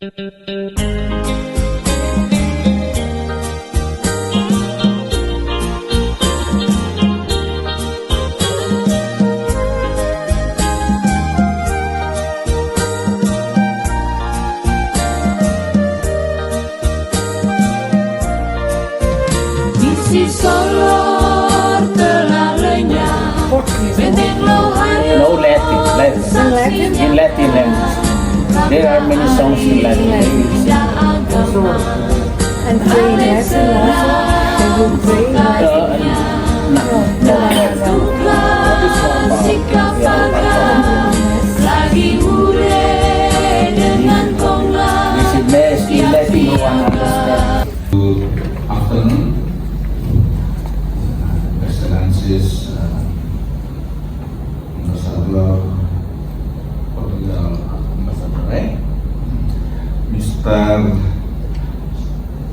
Si Solor telah lenyap, benteng Lohayo No Latin. In Latin language. There are many songs in Latin language. And pray in Latin also. They will pray in Latin. Lagi muda dengan konglah. This is best in Latin no one understand. Good afternoon, Excellencies, Ambassador Portugal, Ambassador Mr.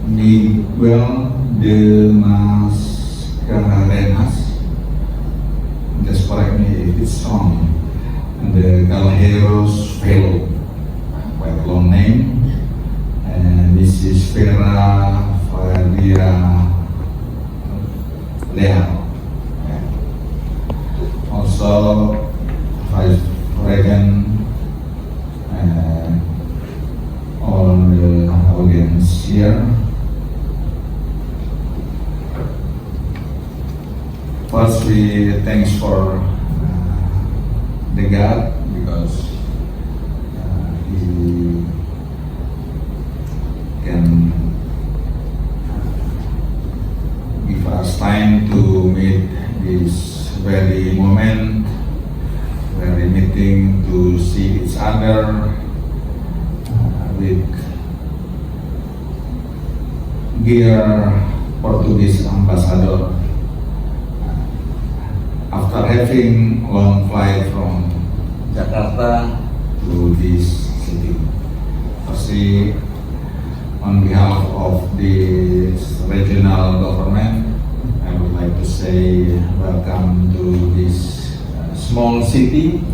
Miguel de Mascarenas. Just correct me if it's wrong. The Galheros Fellow, quite long name. And this is Vera Flavia Leal. Also, Vice President and all the audience here. First, we thanks for the God because He can give us time to meet this very moment, very meeting to see each other with dear Portuguese ambassador. After having long flight from Jakarta to this city, firstly, on behalf of this regional government, I would like to say welcome to this small city,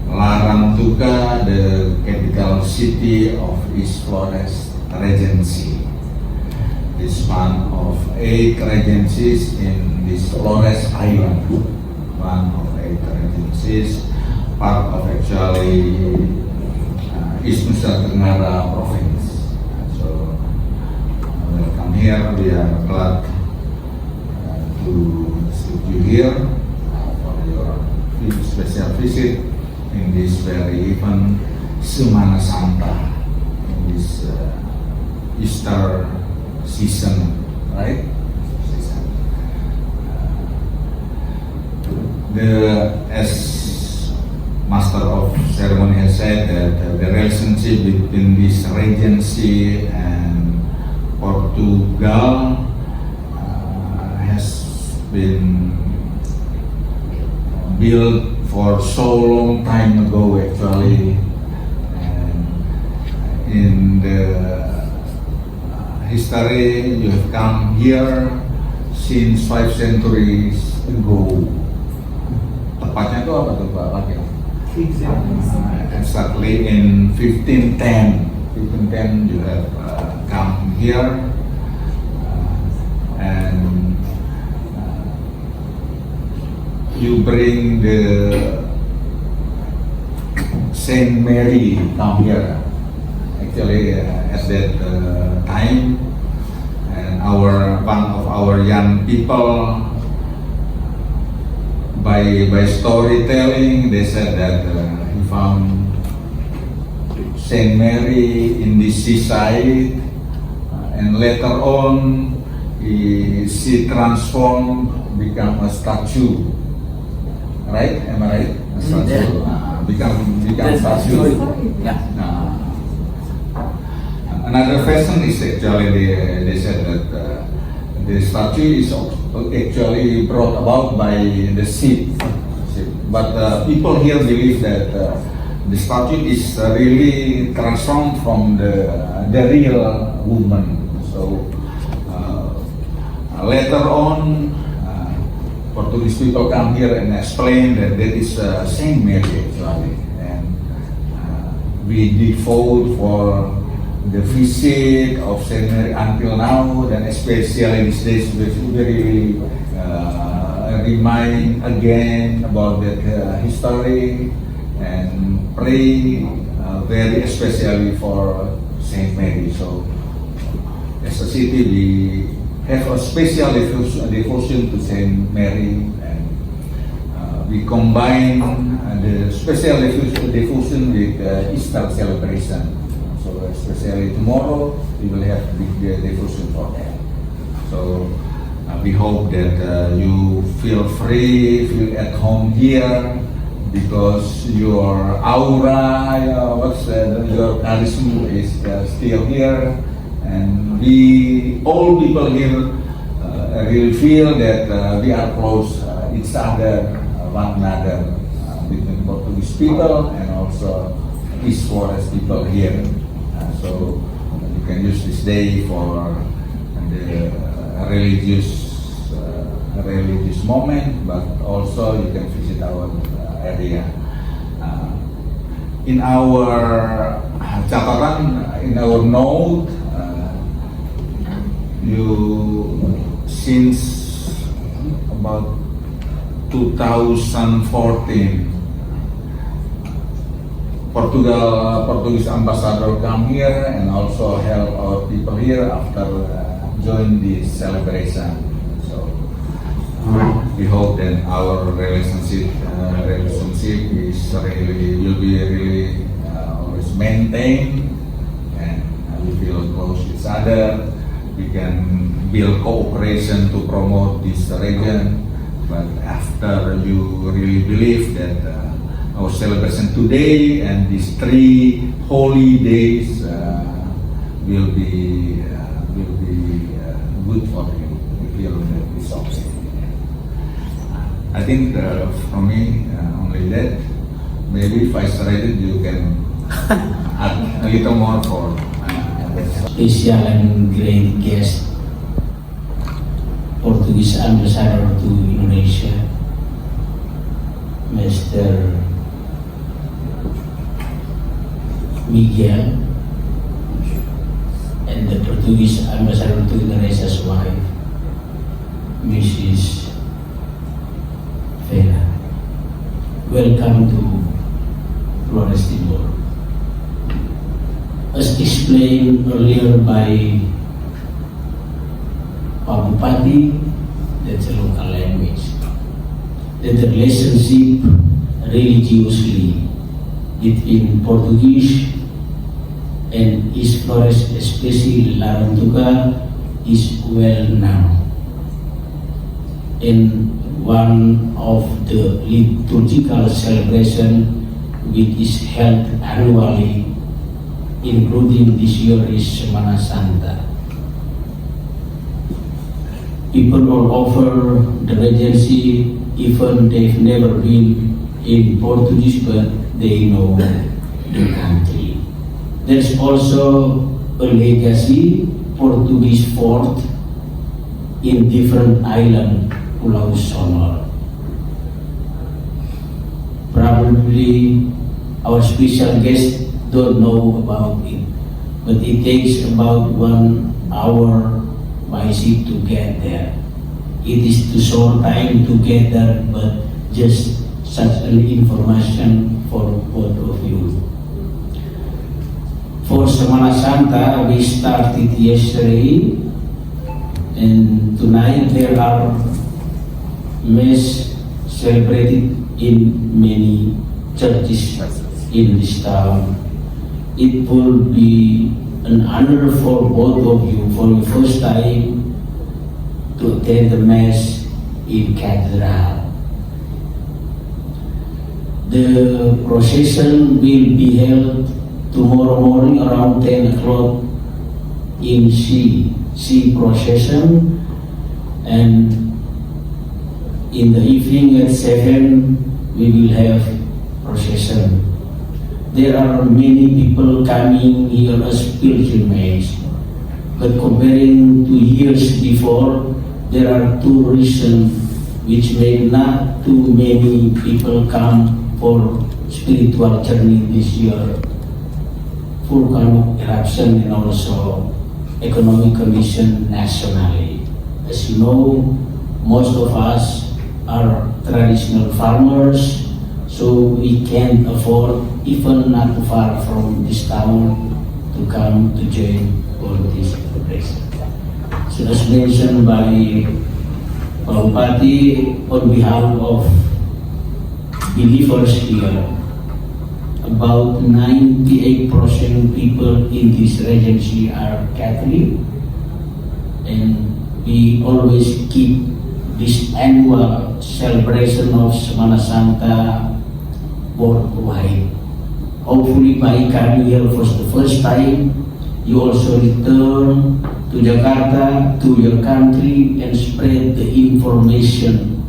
Larantuka, the capital city of East Flores Regency. It's one of 8 regencies in this Flores Island. One of 8 regencies, part of actually East Nusa Tenggara province. So welcome here. We are glad to see you here for your special visit in this very event Semana Santa, in this Easter season, right? As Master of Ceremony has said, that the relationship between this regency and Portugal has been built for so long time ago actually, and in the history you have come here since 5 centuries ago. Tepatnya itu apa tuh Pak Wakil? Exactly in 1510. 1510 you have come here, and you bring the Saint Mary come here. Actually, at that time, and one of our young people, by storytelling, they said that he found Saint Mary in the seaside, and later on, she transformed, become a statue. Right? Am I right? A statue. Become statue. Yeah. Another version is actually they said that the statue is actually brought about by the sea. But people here believe that the statue is really transformed from the real woman. So later on, Portuguese people come here and explain that that is Saint Mary actually, and we devote for the visit of Saint Mary until now, and especially these days, very remind again about that history and pray very especially for Saint Mary. So, as a city, we have a special devotion to Saint Mary, and we combine the special devotion with Easter celebration. So, especially tomorrow, we will have big devotion for that. So, we hope that you feel free, feel at home here, because your aura, your charisma is still here, and we all people here really feel that we are close each other, one another, between Portuguese people and also East Flores people here. So you can use this day for the religious moment, but also you can visit our area. In our catatan, in our note, since about 2014, Portuguese ambassador come here and also help our people here after join this celebration. So we hope that our relationship will be really always maintained, and we feel close to each other. We can build cooperation to promote this region. But after you really believe that our celebration today and these 3 holy days will be good for you. We feel that it's okay. I think from me only that. Maybe Vice President, you can add a little more for special and great guest, Portuguese ambassador to Indonesia, Mr. Miguel, and the Portuguese ambassador to Indonesia's wife, Mrs. Vera. Welcome to Flores Timor. As explained earlier by Pak Bupati, that's a local language, that the relationship religiously between Portuguese and East Flores, especially Larantuka, is well known. In one of the liturgical celebration which is held annually, including this year is Semana Santa. People all over the Regency, even they've never been in Portuguese, but they know the country. There's also a legacy Portuguese fort in different island, Pulau Sonor. Probably our special guest don't know about it, but it takes about 1 hour by ship to get there. It is too short time to get there, but just such an information for both of you. For Semana Santa, we started yesterday, and tonight there are mass celebrated in many churches in this town. It will be an honor for both of you for the first time to attend the Mass in Cathedral. The procession will be held tomorrow morning around 10 o'clock in C procession, and in the evening at 7 we will have procession. There are many people coming here as pilgrimage, but comparing to years before, there are 2 reasons which made not too many people come for spiritual journey this year. volcanic eruption and also economic condition nationally. As you know, most of us are traditional farmers, so we can't afford, even not too far from this town, to come to join all these places. So as mentioned by Pak Bupati, on behalf of believers here, about 98% people in this regency are Catholic, and we always keep this annual celebration of Semana Santa worldwide. Hopefully by coming here for the first time, you also return to Jakarta, to your country, and spread the information.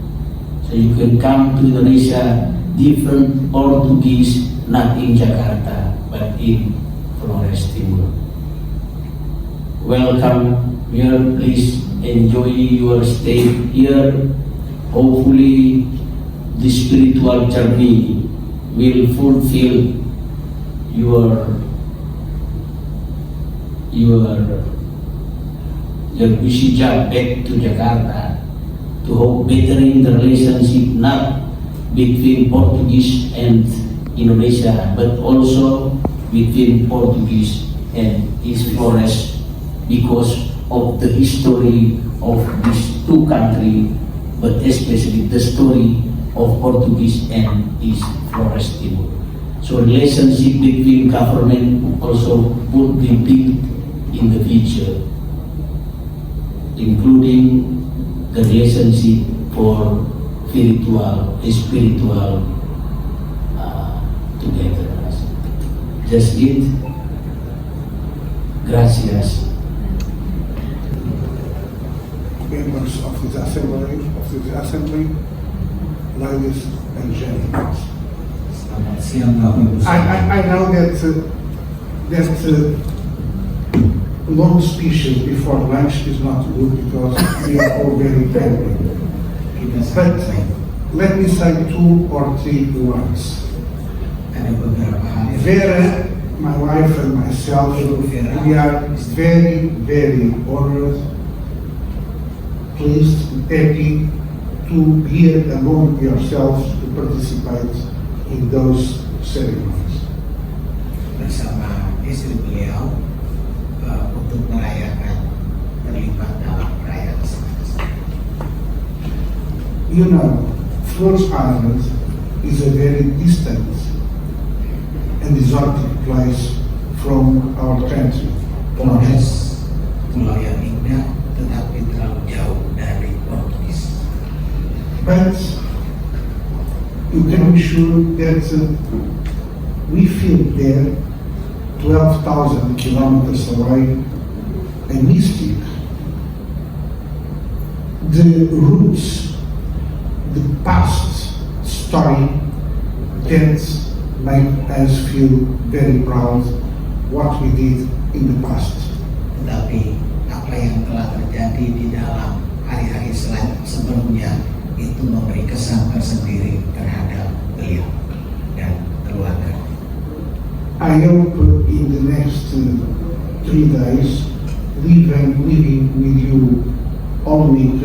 So you can come to Indonesia, different Portuguese, not in Jakarta, but in Flores Timur. Welcome here, please enjoy your stay here. Hopefully the spiritual journey will fulfill your busy job back to Jakarta, to hope bettering the relationship not between Portuguese and Indonesia, but also between Portuguese and East Flores, because of the history of these two countries, but especially the story of Portuguese and East Flores Timur. So relationship between government also would be built in the future, including the relationship for spiritual together. Just it. Gracias. Members of this assembly, ladies and gentlemen. Selamat siang, Bapak Ibu. I know that long speeches before lunch is not good because we are all very tired. But let me say 2 or 3 words. Ada beberapa hal yang Vera, my wife and myself, we are very, very honored, pleased, and happy to hear among yourselves to participate in those ceremonies. bersama istri beliau untuk merayakan terlibat dalam perayaan Semana Santa. You know, Flores Island is a very distant and exotic place from our country. Flores, pulau yang indah tetapi terlalu jauh dari Portugis. But you can be sure that we feel there, 12,000 kilometers away, a mystic. The roots, the past story that make us feel very proud what we did in the past. Tetapi apa yang telah terjadi di dalam hari-hari sebelumnya itu memberi kesan tersendiri terhadap beliau dan keluarga. I hope in the next 3 days, living with you all week,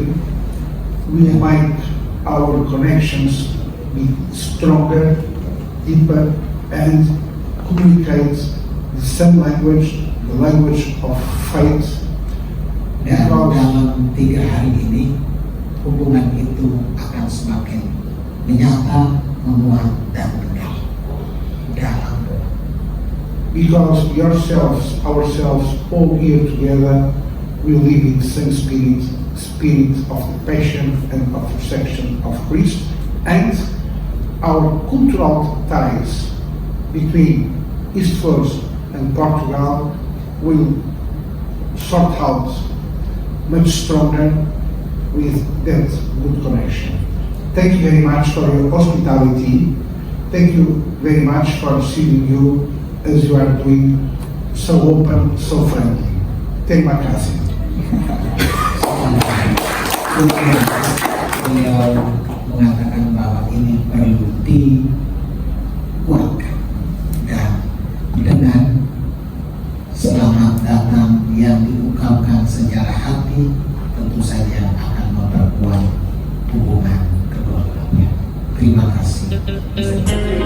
will make our connections be stronger, deeper, and communicate the same language, the language of faith. Dan Because dalam 3 hari ini hubungan itu akan semakin menyata, menguat, dan tegal dalam doa. because yourselves, ourselves, all here together, we live in the same spirit of the passion and of reception of Christ, and our cultural ties between East Flores and Portugal will sort out much stronger with that good connection. Thank you very much for your hospitality. Thank you very much for receiving you as you are doing, so open, so friendly. Terima kasih. Beliau mengatakan bahwa ini perlu dikuatkan dan dengan selamat datang yang diungkapkan secara hati tentu saja akan memperkuat hubungan kedua belah pihak. Terima kasih.